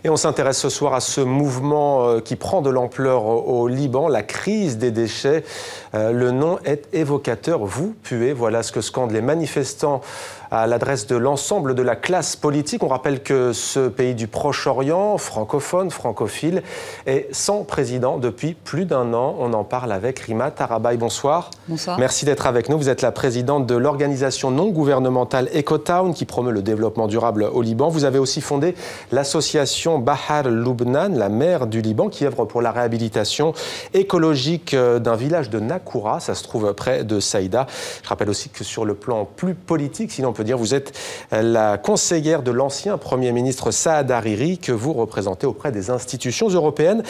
Et on s'intéresse ce soir à ce mouvement qui prend de l'ampleur au Liban, la crise des déchets. Le nom est évocateur, vous puez, voilà ce que scandent les manifestants à l'adresse de l'ensemble de la classe politique. On rappelle que ce pays du Proche-Orient, francophone, francophile, est sans président depuis plus d'un an. On en parle avec Rima Tarabaï. Bonsoir. Bonsoir. Merci d'être avec nous. Vous êtes la présidente de l'organisation non gouvernementale EcoTown qui promeut le développement durable au Liban. Vous avez aussi fondé l'association Bahar Lubnan, la mer du Liban, qui œuvre pour la réhabilitation écologique d'un village de Nakoura. Ça se trouve près de Saïda. Je rappelle aussi que sur le plan plus politique, sinon on peut dire, vous êtes la conseillère de l'ancien Premier ministre Saad Hariri que vous représentez auprès des institutions européennes.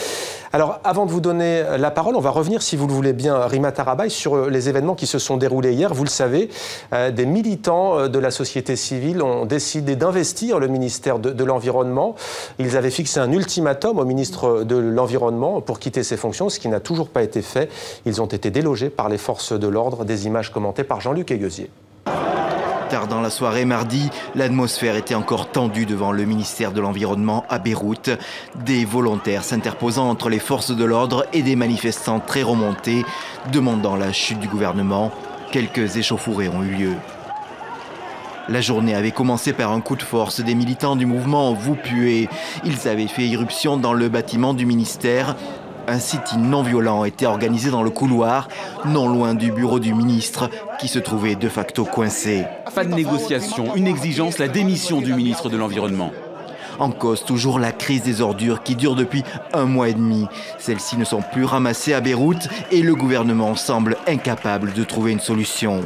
Alors, avant de vous donner la parole, on va revenir, si vous le voulez bien, Rima Tarabaï, sur les événements qui se sont déroulés hier. Vous le savez, des militants de la société civile ont décidé d'investir le ministère de l'Environnement. Ils avaient fixé un ultimatum au ministre de l'Environnement pour quitter ses fonctions, ce qui n'a toujours pas été fait. Ils ont été délogés par les forces de l'ordre. Des images commentées par Jean-Luc Egueuzier. Tard dans la soirée mardi, l'atmosphère était encore tendue devant le ministère de l'Environnement à Beyrouth. Des volontaires s'interposant entre les forces de l'ordre et des manifestants très remontés, demandant la chute du gouvernement. Quelques échauffourées ont eu lieu. La journée avait commencé par un coup de force des militants du mouvement Vous puez. Ils avaient fait irruption dans le bâtiment du ministère. Un sit-in non violent était organisé dans le couloir, non loin du bureau du ministre, qui se trouvait de facto coincé. Pas de négociation, une exigence, la démission du ministre de l'Environnement. En cause, toujours la crise des ordures qui dure depuis 1 mois et demi. Celles-ci ne sont plus ramassées à Beyrouth et le gouvernement semble incapable de trouver une solution.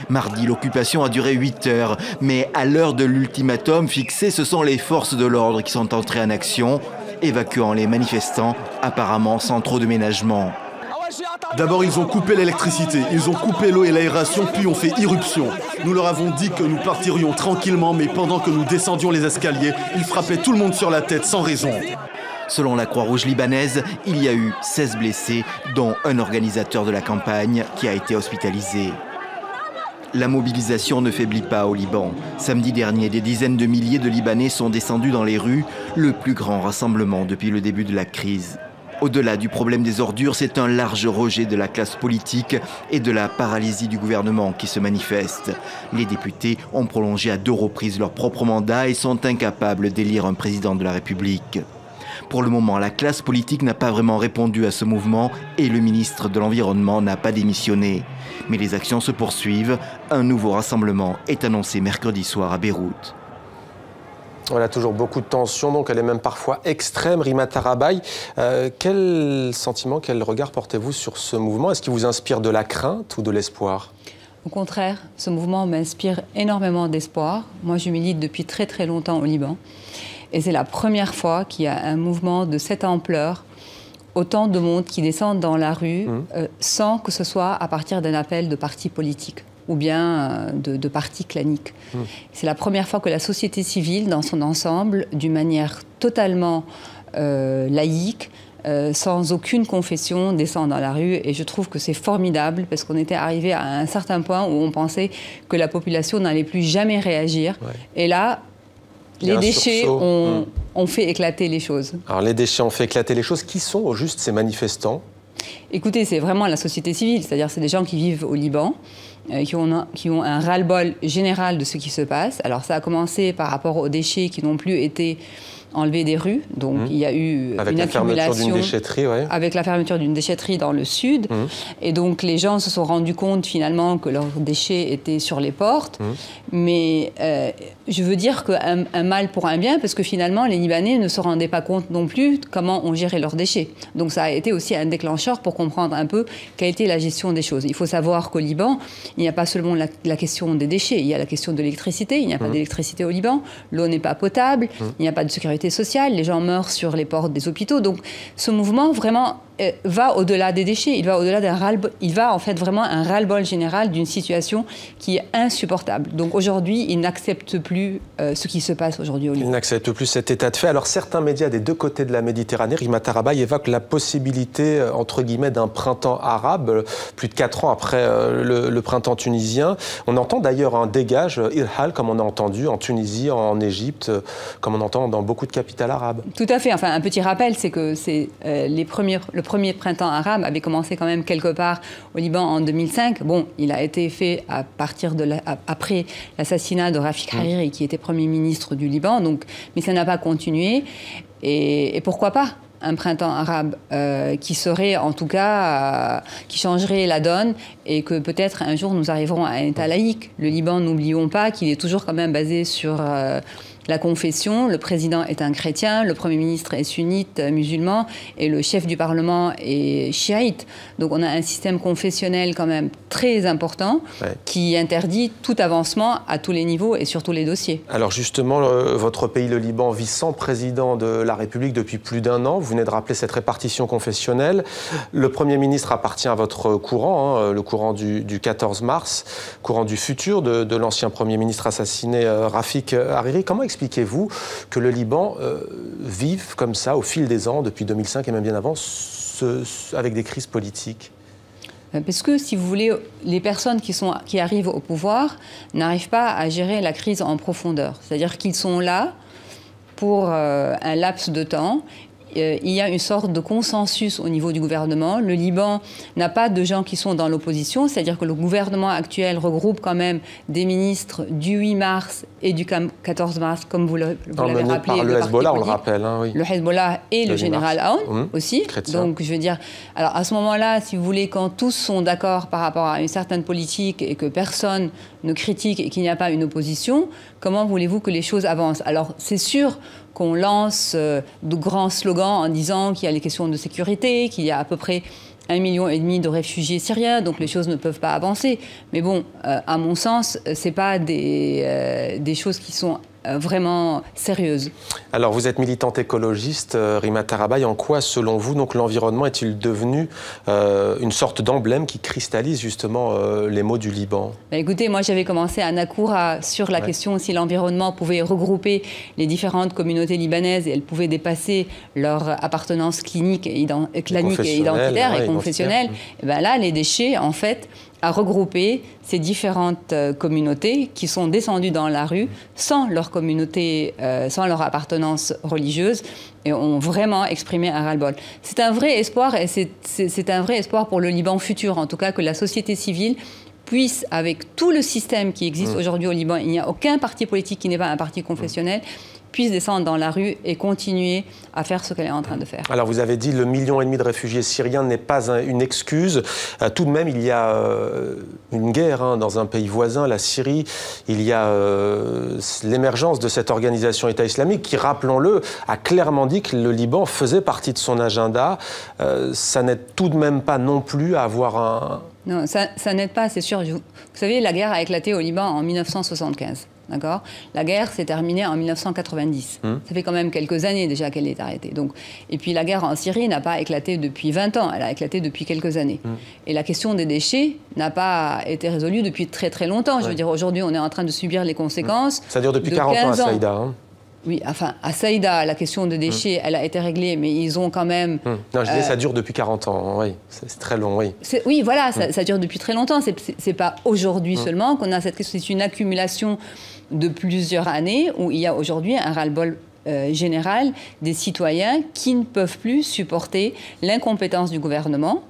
Mardi, l'occupation a duré 8 heures, mais à l'heure de l'ultimatum fixé, ce sont les forces de l'ordre qui sont entrées en action, évacuant les manifestants, apparemment sans trop de ménagement. D'abord, ils ont coupé l'électricité, ils ont coupé l'eau et l'aération, puis ont fait irruption. Nous leur avons dit que nous partirions tranquillement, mais pendant que nous descendions les escaliers, ils frappaient tout le monde sur la tête sans raison. Selon la Croix-Rouge libanaise, il y a eu 16 blessés, dont un organisateur de la campagne qui a été hospitalisé. La mobilisation ne faiblit pas au Liban. Samedi dernier, des dizaines de milliers de Libanais sont descendus dans les rues, le plus grand rassemblement depuis le début de la crise. Au-delà du problème des ordures, c'est un large rejet de la classe politique et de la paralysie du gouvernement qui se manifeste. Les députés ont prolongé à 2 reprises leur propre mandat et sont incapables d'élire un président de la République. Pour le moment, la classe politique n'a pas vraiment répondu à ce mouvement et le ministre de l'Environnement n'a pas démissionné. Mais les actions se poursuivent. Un nouveau rassemblement est annoncé mercredi soir à Beyrouth. Voilà, toujours beaucoup de tensions, donc elle est même parfois extrême. Rima Tarabaï, quel sentiment, quel regard portez-vous sur ce mouvement? Est-ce qu'il vous inspire de la crainte ou de l'espoir? Au contraire, ce mouvement m'inspire énormément d'espoir. Moi, je milite depuis très très longtemps au Liban. Et c'est la première fois qu'il y a un mouvement de cette ampleur, autant de monde qui descendent dans la rue, sans que ce soit à partir d'un appel de partis politiques ou bien de partis claniques. C'est la première fois que la société civile, dans son ensemble, d'une manière totalement laïque, sans aucune confession, descend dans la rue. Et je trouve que c'est formidable parce qu'on était arrivé à un certain point où on pensait que la population n'allait plus jamais réagir. Ouais. Et là, les déchets ont fait éclater les choses. Alors les déchets ont fait éclater les choses. Qui sont au juste ces manifestants? Écoutez, c'est vraiment la société civile, c'est-à-dire c'est des gens qui vivent au Liban, qui ont un ras-le-bol général de ce qui se passe. Alors ça a commencé par rapport aux déchets qui n'ont plus été enlevés des rues, donc il y a eu avec une la accumulation fermeture d'une déchetterie, avec la fermeture d'une déchetterie dans le sud, et donc les gens se sont rendus compte finalement que leurs déchets étaient sur les portes, mais je veux dire qu'un mal pour un bien, parce que finalement les Libanais ne se rendaient pas compte non plus comment on gérait leurs déchets. Donc ça a été aussi un déclencheur pour comprendre un peu quelle était la gestion des choses. Il faut savoir qu'au Liban, il n'y a pas seulement la question des déchets, il y a la question de l'électricité, il n'y a pas d'électricité au Liban, l'eau n'est pas potable, il n'y a pas de sécurité sociale, les gens meurent sur les portes des hôpitaux. Donc ce mouvement vraiment va au-delà des déchets, il va au-delà d'un ras-le-bol, il va en fait vraiment un ras-le-bol général d'une situation qui est insupportable. Donc aujourd'hui, il n'accepte plus ce qui se passe aujourd'hui au Liban. Il n'accepte plus cet état de fait. Alors certains médias des deux côtés de la Méditerranée, Rima Tarabaï, évoquent la possibilité, entre guillemets, d'un printemps arabe, plus de 4 ans après le printemps tunisien. On entend d'ailleurs un dégage, Irhal, comme on a entendu en Tunisie, en Égypte, comme on entend dans beaucoup de capitales arabes. Tout à fait. Enfin, un petit rappel, c'est que le premier printemps arabe avait commencé quand même quelque part au Liban en 2005. Bon, il a été fait à partir après l'assassinat de Rafik Hariri, qui était Premier ministre du Liban, donc, mais ça n'a pas continué. Et pourquoi pas un printemps arabe qui serait en tout cas, qui changerait la donne et que peut-être un jour nous arriverons à un État laïque. Le Liban, n'oublions pas qu'il est toujours quand même basé sur la confession. Le président est un chrétien, le Premier ministre est sunnite musulman et le chef du Parlement est chiite. Donc on a un système confessionnel quand même très important qui interdit tout avancement à tous les niveaux et sur tous les dossiers. Alors justement, votre pays, le Liban, vit sans président de la République depuis plus d'1 an. Vous venez de rappeler cette répartition confessionnelle. Le Premier ministre appartient à votre courant, le courant du 14 mars, courant du futur de l'ancien Premier ministre assassiné Rafik Hariri. Comment expliquez-vous que le Liban vive comme ça au fil des ans, depuis 2005 et même bien avant, avec des crises politiques ? Parce que, si vous voulez, les personnes qui arrivent au pouvoir n'arrivent pas à gérer la crise en profondeur. C'est-à-dire qu'ils sont là pour un laps de temps. Il y a une sorte de consensus au niveau du gouvernement. Le Liban n'a pas de gens qui sont dans l'opposition, c'est-à-dire que le gouvernement actuel regroupe quand même des ministres du 8 mars et du 14 mars, comme vous l'avez rappelé. Par le Hezbollah, on le rappelle. Hein, oui. Le Hezbollah et le général Aoun aussi. Chrétien. Donc, je veux dire, alors à ce moment-là, si vous voulez, quand tous sont d'accord par rapport à une certaine politique et que personne ne critique et qu'il n'y a pas une opposition, comment voulez-vous que les choses avancent? Alors, c'est sûr qu'on lance de grands slogans en disant qu'il y a les questions de sécurité, qu'il y a à peu près 1,5 million de réfugiés syriens, donc les choses ne peuvent pas avancer. Mais bon, à mon sens, ce n'est pas des choses qui sont vraiment sérieuses. Alors, vous êtes militante écologiste, Rima Tarabaï. En quoi, selon vous, donc l'environnement est-il devenu une sorte d'emblème qui cristallise justement les maux du Liban? Écoutez, moi j'avais commencé à Nakoura sur la question si l'environnement pouvait regrouper les différentes communautés libanaises et elles pouvaient dépasser leur appartenance clanique et identitaire et confessionnelle. Et bien là, les déchets, en fait, à regrouper ces différentes communautés qui sont descendues dans la rue sans leur communauté, sans leur appartenance religieuse et ont vraiment exprimé un ras-le-bol. C'est un vrai espoir et c'est un vrai espoir pour le Liban futur, en tout cas que la société civile puisse, avec tout le système qui existe aujourd'hui au Liban, il n'y a aucun parti politique qui n'est pas un parti confessionnel, puisse descendre dans la rue et continuer à faire ce qu'elle est en train de faire. Alors vous avez dit le 1,5 million de réfugiés syriens n'est pas une excuse. Tout de même, il y a une guerre dans un pays voisin, la Syrie. Il y a l'émergence de cette organisation État islamique qui, rappelons-le, a clairement dit que le Liban faisait partie de son agenda. Ça n'aide tout de même pas non plus à avoir un... Non, ça n'aide pas, c'est sûr. Vous savez, la guerre a éclaté au Liban en 1975. D'accord ? La guerre s'est terminée en 1990. Ça fait quand même quelques années déjà qu'elle est arrêtée. Donc, et puis la guerre en Syrie n'a pas éclaté depuis 20 ans, elle a éclaté depuis quelques années. Et la question des déchets n'a pas été résolue depuis très très longtemps. Je veux dire, aujourd'hui, on est en train de subir les conséquences. Ça dure depuis 40 ans à Saïda. Oui, enfin, à Saïda, la question des déchets, elle a été réglée, mais ils ont quand même... Non, je disais, ça dure depuis 40 ans, oui. C'est très long, oui. Oui, voilà, ça dure depuis très longtemps. C'est pas aujourd'hui seulement qu'on a cette question. C'est une accumulation de plusieurs années où il y a aujourd'hui un ras-le-bol général des citoyens qui ne peuvent plus supporter l'incompétence du gouvernement,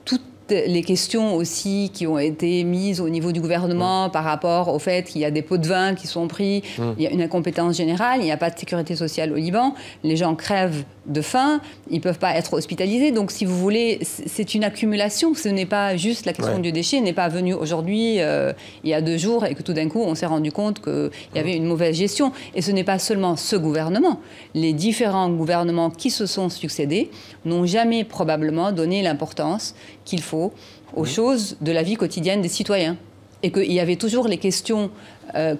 toutes les questions aussi qui ont été mises au niveau du gouvernement par rapport au fait qu'il y a des pots de vin qui sont pris, il y a une incompétence générale, il n'y a pas de sécurité sociale au Liban, les gens crèvent de faim, ils ne peuvent pas être hospitalisés. Donc, si vous voulez, c'est une accumulation. Ce n'est pas juste la question du déchet, n'est pas venue aujourd'hui, il y a 2 jours, et que tout d'un coup, on s'est rendu compte qu'il y avait une mauvaise gestion. Et ce n'est pas seulement ce gouvernement. Les différents gouvernements qui se sont succédés n'ont jamais probablement donné l'importance qu'il faut aux choses de la vie quotidienne des citoyens. et qu'il y avait toujours les questions,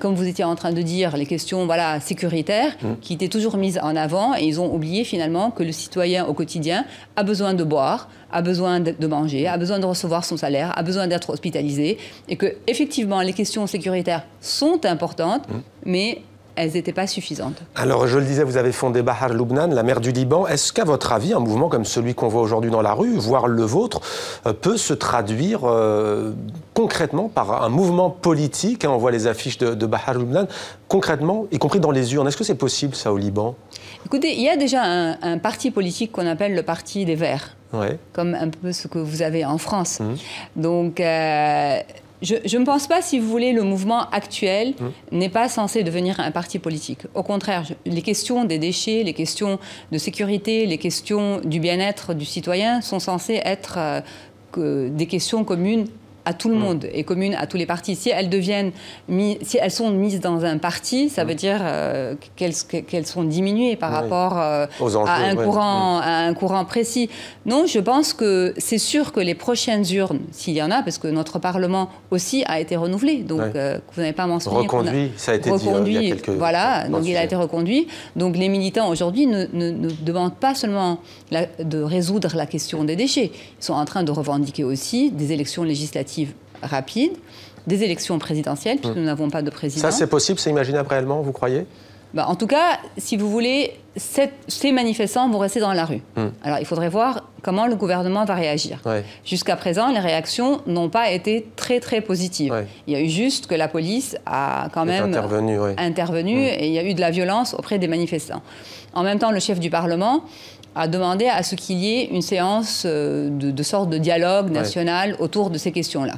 comme vous étiez en train de dire, les questions voilà, sécuritaires, qui étaient toujours mises en avant, et ils ont oublié finalement que le citoyen au quotidien a besoin de boire, a besoin de manger, a besoin de recevoir son salaire, a besoin d'être hospitalisé, et que effectivement les questions sécuritaires sont importantes, mais elles n'étaient pas suffisantes. Alors, je le disais, vous avez fondé Bahar Lubnan, la mer du Liban. Est-ce qu'à votre avis, un mouvement comme celui qu'on voit aujourd'hui dans la rue, voire le vôtre, peut se traduire concrètement par un mouvement politique? On voit les affiches de Bahar Lubnan, concrètement, y compris dans les urnes. Est-ce que c'est possible, ça, au Liban? Écoutez, il y a déjà un parti politique qu'on appelle le Parti des Verts, comme un peu ce que vous avez en France. Donc... Je ne pense pas, si vous voulez, le mouvement actuel n'est pas censé devenir un parti politique. Au contraire, les questions des déchets, les questions de sécurité, les questions du bien-être du citoyen sont censées être des questions communes à tout le monde et communes à tous les partis. Si elles sont mises dans un parti, ça veut dire qu'elles sont diminuées par rapport aux enjeux, à un courant précis. Non, je pense que c'est sûr que les prochaines urnes, s'il y en a, parce que notre Parlement aussi a été renouvelé, donc vous n'avez pas mentionné. Reconduit, ça a été dit il y a quelques... Voilà, donc il a été reconduit. Donc les militants aujourd'hui ne demandent pas seulement de résoudre la question des déchets, ils sont en train de revendiquer aussi des élections législatives rapides, des élections présidentielles, puisque nous n'avons pas de président. Ça, c'est possible, c'est imaginable réellement, vous croyez? En tout cas, si vous voulez, ces manifestants vont rester dans la rue. Alors, il faudrait voir comment le gouvernement va réagir. Jusqu'à présent, les réactions n'ont pas été très, très positives. Il y a eu juste que la police a quand même intervenu et il y a eu de la violence auprès des manifestants. En même temps, le chef du Parlement a demandé à ce qu'il y ait une séance de sorte de dialogue national autour de ces questions-là.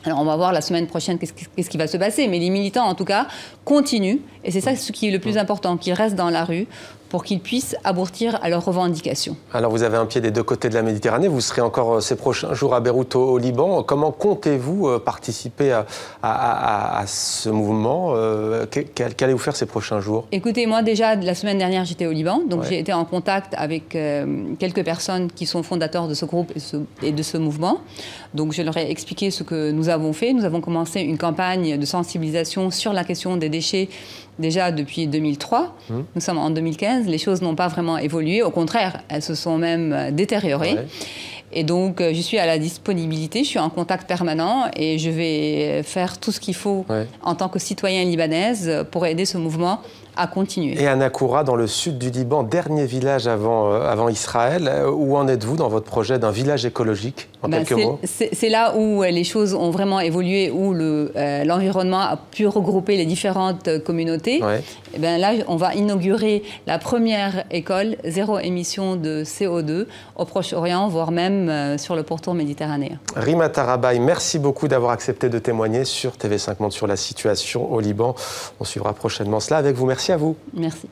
Alors, on va voir la semaine prochaine qu'est-ce qui va se passer. Mais les militants, en tout cas, continuent. Et c'est ça ce qui est le plus important, qu'ils restent dans la rue pour qu'ils puissent aboutir à leurs revendications. Alors, vous avez un pied des deux côtés de la Méditerranée. Vous serez encore ces prochains jours à Beyrouth, au Liban. Comment comptez-vous participer à ce mouvement? Qu'allez-vous faire ces prochains jours? Écoutez, moi, déjà, la semaine dernière, j'étais au Liban. Donc, j'ai été en contact avec quelques personnes qui sont fondateurs de ce groupe et de ce mouvement. Donc, je leur ai expliqué ce que nous avons fait. Nous avons commencé une campagne de sensibilisation sur la question des déchets déjà depuis 2003. Nous sommes en 2015. Les choses n'ont pas vraiment évolué. Au contraire, elles se sont même détériorées. Et donc, je suis à la disponibilité, je suis en contact permanent et je vais faire tout ce qu'il faut en tant que citoyenne libanaise pour aider ce mouvement à continuer. Et à Nakoura, dans le sud du Liban, dernier village avant Israël, où en êtes-vous dans votre projet d'un village écologique, en quelques mots? C'est là où les choses ont vraiment évolué, où l'environnement a pu regrouper les différentes communautés. Et bien là, on va inaugurer la première école zéro émission de CO2 au Proche-Orient, voire même sur le pourtour méditerranéen. Rima Tarabaï, merci beaucoup d'avoir accepté de témoigner sur TV5 Monde sur la situation au Liban. On suivra prochainement cela avec vous. Merci à vous. Merci.